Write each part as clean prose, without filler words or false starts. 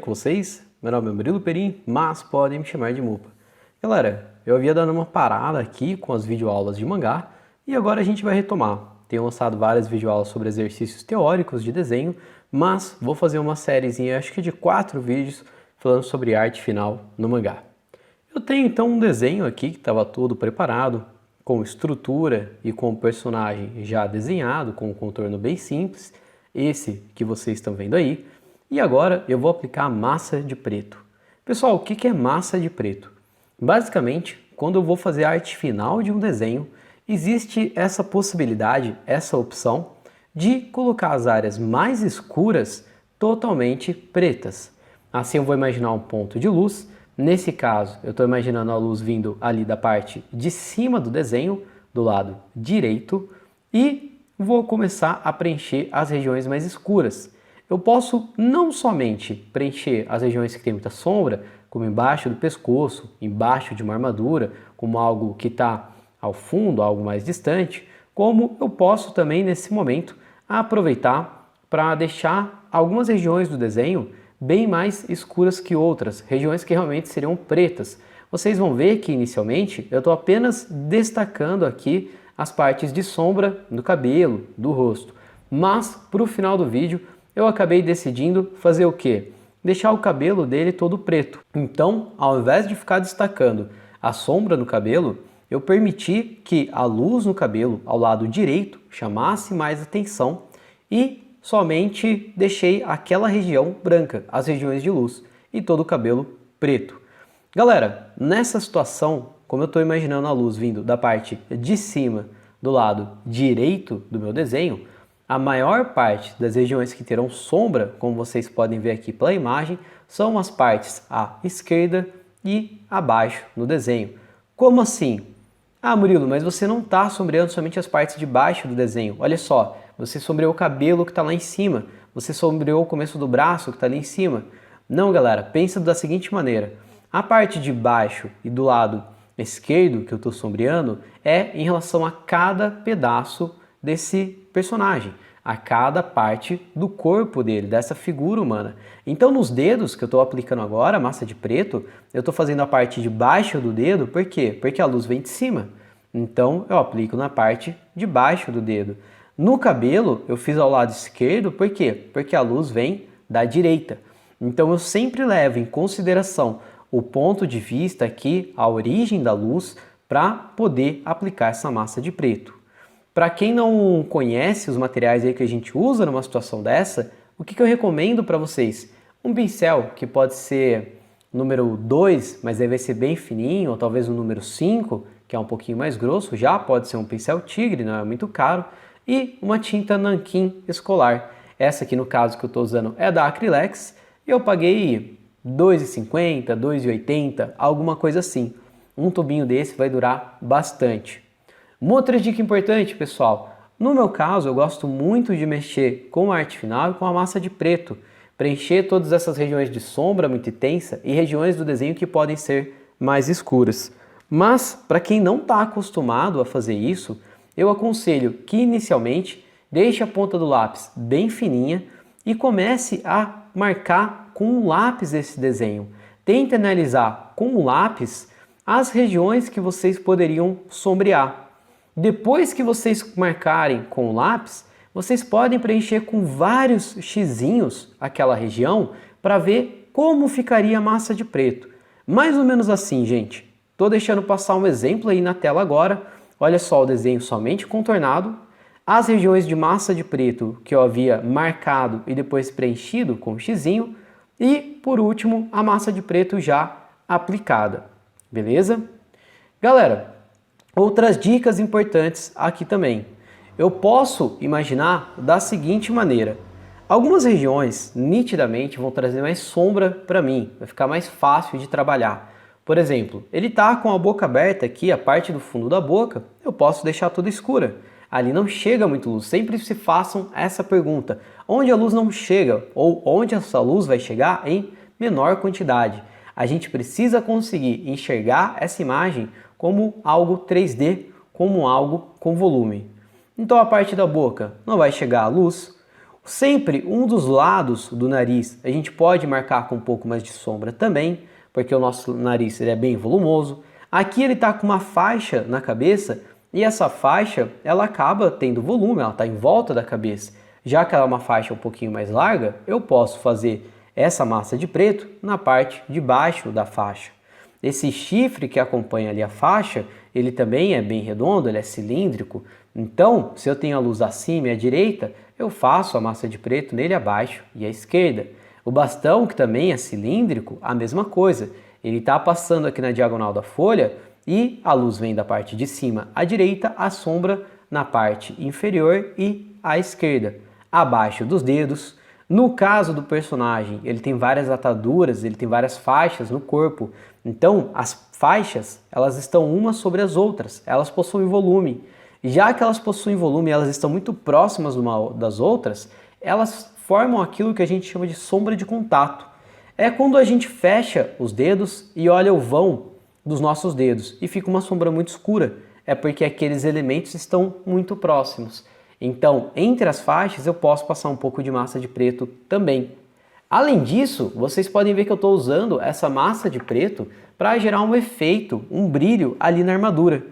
com vocês? Meu nome é Murilo Perim, mas podem me chamar de Mupa. Galera, eu havia dado uma parada aqui com as videoaulas de mangá e agora a gente vai retomar. Tenho lançado várias videoaulas sobre exercícios teóricos de desenho, mas vou fazer uma sériezinha, acho que de 4 vídeos, falando sobre arte final no mangá. Eu tenho então um desenho aqui que estava todo preparado, com estrutura e com o personagem já desenhado, com um contorno bem simples, esse que vocês estão vendo aí. E agora eu vou aplicar massa de preto. Pessoal, o que é massa de preto? Basicamente, quando eu vou fazer a arte final de um desenho, existe essa possibilidade, essa opção, de colocar as áreas mais escuras totalmente pretas. Assim eu vou imaginar um ponto de luz. Nesse caso, eu estou imaginando a luz vindo ali da parte de cima do desenho, do lado direito, e vou começar a preencher as regiões mais escuras. Eu posso não somente preencher as regiões que tem muita sombra, como embaixo do pescoço, embaixo de uma armadura, como algo que está ao fundo, algo mais distante, como eu posso também, nesse momento, aproveitar para deixar algumas regiões do desenho bem mais escuras que outras, regiões que realmente seriam pretas. Vocês vão ver que, inicialmente, eu estou apenas destacando aqui as partes de sombra do cabelo, do rosto, mas para o final do vídeo, eu acabei decidindo fazer o quê? Deixar o cabelo dele todo preto. Então, ao invés de ficar destacando a sombra no cabelo, eu permiti que a luz no cabelo, ao lado direito, chamasse mais atenção e somente deixei aquela região branca, as regiões de luz, e todo o cabelo preto. Galera, nessa situação, como eu estou imaginando a luz vindo da parte de cima, do lado direito do meu desenho, a maior parte das regiões que terão sombra, como vocês podem ver aqui pela imagem, são as partes à esquerda e abaixo no desenho. Como assim? Ah, Murilo, mas você não está sombreando somente as partes de baixo do desenho. Olha só, você sombreou o cabelo que está lá em cima, você sombreou o começo do braço que está ali em cima. Não, galera, pensa da seguinte maneira. A parte de baixo e do lado esquerdo que eu estou sombreando é em relação a cada pedaço desse personagem, a cada parte do corpo dele, dessa figura humana. Então nos dedos que eu estou aplicando agora, massa de preto, eu estou fazendo a parte de baixo do dedo, por quê? Porque a luz vem de cima. Então eu aplico na parte de baixo do dedo. No cabelo eu fiz ao lado esquerdo, por quê? Porque a luz vem da direita. Então eu sempre levo em consideração o ponto de vista aqui, a origem da luz, para poder aplicar essa massa de preto. Para quem não conhece os materiais aí que a gente usa numa situação dessa, o que eu recomendo para vocês? Um pincel que pode ser número 2, mas aí vai ser bem fininho, ou talvez o número 5, que é um pouquinho mais grosso, já pode ser um pincel tigre, não é muito caro, e uma tinta nanquim escolar. Essa aqui no caso que eu estou usando é da Acrylex, e eu paguei R$ 2,50, R$ 2,80, alguma coisa assim. Um tubinho desse vai durar bastante. Uma outra dica importante, pessoal, no meu caso eu gosto muito de mexer com a arte final e com a massa de preto, preencher todas essas regiões de sombra muito intensa e regiões do desenho que podem ser mais escuras. Mas, para quem não está acostumado a fazer isso, eu aconselho que inicialmente deixe a ponta do lápis bem fininha e comece a marcar com um lápis esse desenho. Tente analisar com o lápis as regiões que vocês poderiam sombrear. Depois que vocês marcarem com o lápis, vocês podem preencher com vários xizinhos aquela região para ver como ficaria a massa de preto. Mais ou menos assim, gente. Estou deixando passar um exemplo aí na tela agora. Olha só o desenho somente contornado, as regiões de massa de preto que eu havia marcado e depois preenchido com o xizinho e, por último, a massa de preto já aplicada. Beleza? Galera, outras dicas importantes aqui também. Eu posso imaginar da seguinte maneira. Algumas regiões nitidamente vão trazer mais sombra para mim, vai ficar mais fácil de trabalhar. Por exemplo, ele está com a boca aberta aqui, a parte do fundo da boca, eu posso deixar toda escura. Ali não chega muito luz. Sempre se façam essa pergunta. Onde a luz não chega ou onde essa luz vai chegar em menor quantidade. A gente precisa conseguir enxergar essa imagem como algo 3D, como algo com volume. Então a parte da boca não vai chegar a luz, Sempre um dos lados do nariz a gente pode marcar com um pouco mais de sombra também, porque o nosso nariz ele é bem volumoso. Aqui ele está com uma faixa na cabeça e essa faixa ela acaba tendo volume, ela está em volta da cabeça. Já que ela é uma faixa um pouquinho mais larga, eu posso fazer essa massa de preto na parte de baixo da faixa. Esse chifre que acompanha ali a faixa, ele também é bem redondo, ele é cilíndrico. Então, se eu tenho a luz acima e à direita, eu faço a massa de preto nele abaixo e à esquerda. O bastão, que também é cilíndrico, a mesma coisa. Ele está passando aqui na diagonal da folha e a luz vem da parte de cima à direita, a sombra na parte inferior e à esquerda. Abaixo dos dedos. No caso do personagem, ele tem várias ataduras, ele tem várias faixas no corpo. Então, as faixas, elas estão umas sobre as outras, elas possuem volume. E já que elas possuem volume e elas estão muito próximas uma das outras, elas formam aquilo que a gente chama de sombra de contato. É quando a gente fecha os dedos e olha o vão dos nossos dedos e fica uma sombra muito escura. É porque aqueles elementos estão muito próximos. Então, entre as faixas eu posso passar um pouco de massa de preto também. Além disso, vocês podem ver que eu estou usando essa massa de preto para gerar um efeito, um brilho ali na armadura.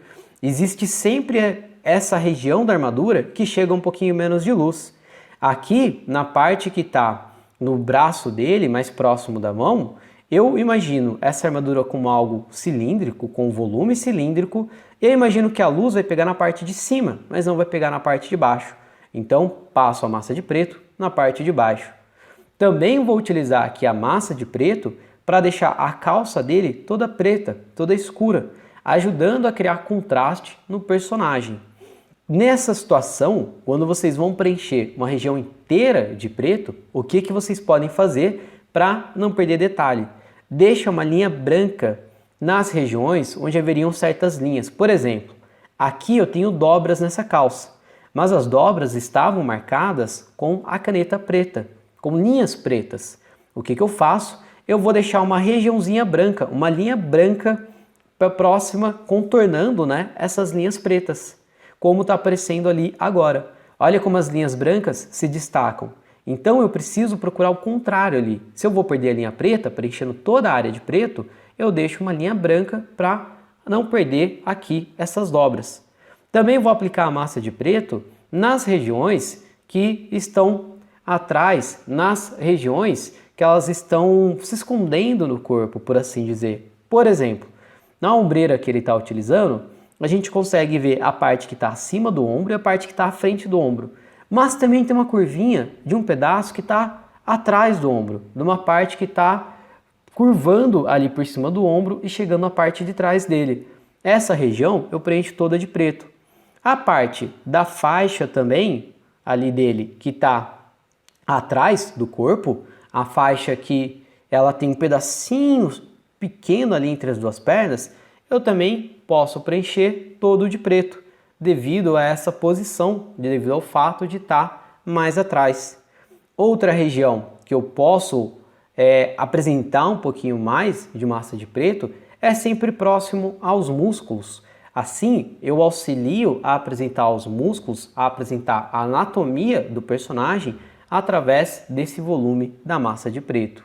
Existe sempre essa região da armadura que chega um pouquinho menos de luz. Aqui, na parte que está no braço dele, mais próximo da mão, eu imagino essa armadura como algo cilíndrico, com volume cilíndrico, e eu imagino que a luz vai pegar na parte de cima, mas não vai pegar na parte de baixo. Então, passo a massa de preto na parte de baixo. Também vou utilizar aqui a massa de preto para deixar a calça dele toda preta, toda escura, ajudando a criar contraste no personagem. Nessa situação, quando vocês vão preencher uma região inteira de preto, o que vocês podem fazer para não perder detalhe? Deixa uma linha branca nas regiões onde haveriam certas linhas. Por exemplo, aqui eu tenho dobras nessa calça, mas as dobras estavam marcadas com a caneta preta, com linhas pretas. O que eu faço? Eu vou deixar uma regiãozinha branca, uma linha branca próxima, contornando, essas linhas pretas, como está aparecendo ali agora. Olha como as linhas brancas se destacam. Então eu preciso procurar o contrário ali. Se eu vou perder a linha preta, preenchendo toda a área de preto, eu deixo uma linha branca para não perder aqui essas dobras. Também vou aplicar a massa de preto nas regiões que estão atrás, nas regiões que elas estão se escondendo no corpo, por assim dizer. Por exemplo, na ombreira que ele está utilizando, a gente consegue ver a parte que está acima do ombro e a parte que está à frente do ombro. Mas também tem uma curvinha de um pedaço que está atrás do ombro, de uma parte que está curvando ali por cima do ombro e chegando na parte de trás dele. Essa região eu preencho toda de preto. A parte da faixa também, ali dele, que está atrás do corpo, a faixa que ela tem um pedacinho pequeno ali entre as duas pernas, eu também posso preencher todo de preto, devido a essa posição, devido ao fato de estar mais atrás. Outra região que eu posso apresentar um pouquinho mais de massa de preto é sempre próximo aos músculos. Assim, eu auxilio a apresentar os músculos, a apresentar a anatomia do personagem através desse volume da massa de preto.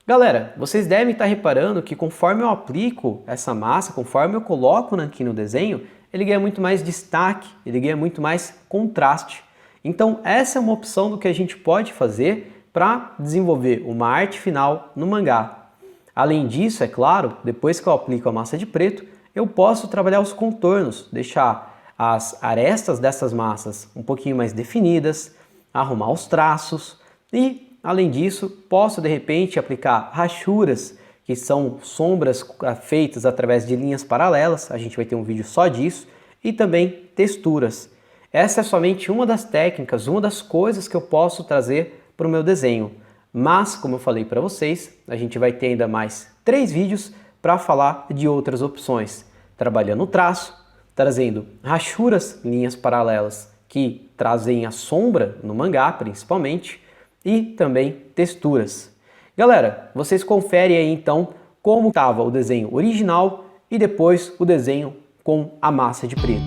Galera, vocês devem estar reparando que conforme eu aplico essa massa, conforme eu coloco aqui no desenho, ele ganha muito mais destaque, ele ganha muito mais contraste. Então essa é uma opção do que a gente pode fazer para desenvolver uma arte final no mangá. Além disso, é claro, depois que eu aplico a massa de preto, eu posso trabalhar os contornos, deixar as arestas dessas massas um pouquinho mais definidas, arrumar os traços e, além disso, posso de repente aplicar rachuras, que são sombras feitas através de linhas paralelas, a gente vai ter um vídeo só disso, e também texturas. Essa é somente uma das técnicas, uma das coisas que eu posso trazer para o meu desenho. Mas, como eu falei para vocês, a gente vai ter ainda mais 3 vídeos para falar de outras opções, trabalhando o traço, trazendo rachuras, linhas paralelas que trazem a sombra no mangá principalmente, e também texturas. Galera, vocês conferem aí então como estava o desenho original e depois o desenho com a massa de preto.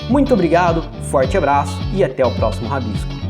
Muito obrigado, forte abraço e até o próximo rabisco.